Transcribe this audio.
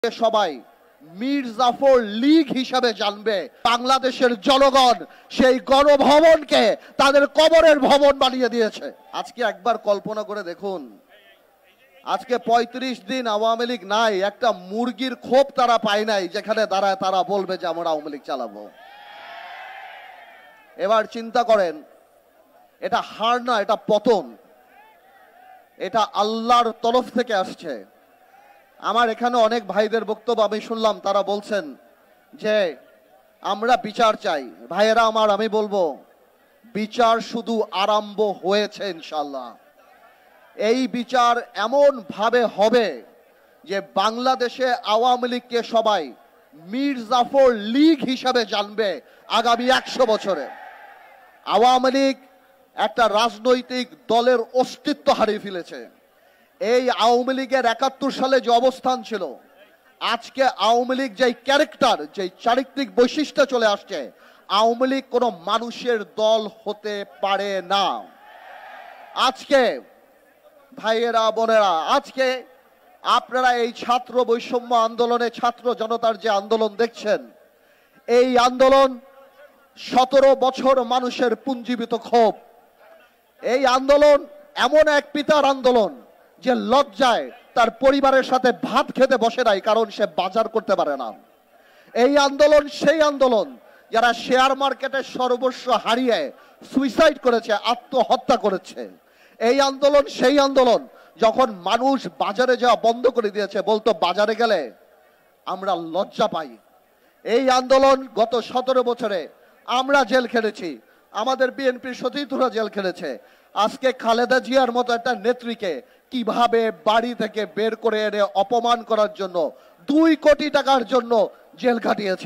সবাই মীর জাফর লীগ হিসাবে জানবে। বাংলাদেশের জনগণ সেই গণভবনকে তাদের কবরের ভবন বানিয়ে দিয়েছে। আজকে একবার কল্পনা করে দেখুন, আজকে ৩৫ দিন আওয়ামী লীগ নাই, একটা মুরগির খোপ তারা পায় নাই যেখানে দাঁড়ায় তারা বলবে যে আমরা আওয়ামী লীগ চালাবো। এবার চিন্তা করেন, এটা হার না, এটা পতন, এটা আল্লাহর তরফ থেকে আসছে। আমার এখানে অনেক ভাইদের বক্তব্য আমি শুনলাম, তারা বলছেন যে আমরা বিচার চাই। ভাইয়েরা আমার, আমি বলবো বিচার শুধু আরম্ভ হয়েছে ইনশাআল্লাহ। এই বিচার এমন ভাবে হবে যে বাংলাদেশে আওয়ামী লীগকে সবাই মীর জাফর লীগ হিসাবে জানবে আগামী 100 বছরে। আওয়ামী লীগ একটা রাজনৈতিক দলের অস্তিত্ব হারিয়ে ফেলেছে। এই আওয়ামী লীগের 71 সালে যে অবস্থান ছিল, আজকে আওয়ামী লীগ যেই ক্যারেক্টার, যেই চারিত্রিক বৈশিষ্ট্য চলে আসছে, আওয়ামী লীগ কোনো মানুষের দল হতে পারে না। আজকে ভাইয়েরা বোনেরা, আজকে আপনারা এই ছাত্র বৈষম্য আন্দোলনে ছাত্র জনতার যে আন্দোলন দেখছেন, এই আন্দোলন 17 বছর মানুষের পুঞ্জীবিত ক্ষোভ। এই আন্দোলন এমন এক পিতার আন্দোলন যে লজ্জায় তার পরিবারের সাথে ভাত খেতে বসে নাই, কারণ সে বাজার করতে পারে না। এই আন্দোলন সেই আন্দোলন যারা শেয়ার মার্কেটে সর্বস্ব হারিয়ে সুইসাইড করেছে, আত্মহত্যা করেছে। এই আন্দোলন সেই আন্দোলন যখন মানুষ বাজারে যাওয়া বন্ধ করে দিয়েছে, বলতো বাজারে গেলে আমরা লজ্জা পাই। এই আন্দোলন গত 17 বছরে আমরা জেল খেটেছি, আমাদের বিএনপির সতীর্থরা জেল খেটেছে। আজকে খালেদা জিয়ার মতো একটা নেত্রীকে কিভাবে বাড়ি থেকে বের করে এনে অপমান করার জন্য 2 কোটি টাকার জন্য জেল কাটিয়েছে।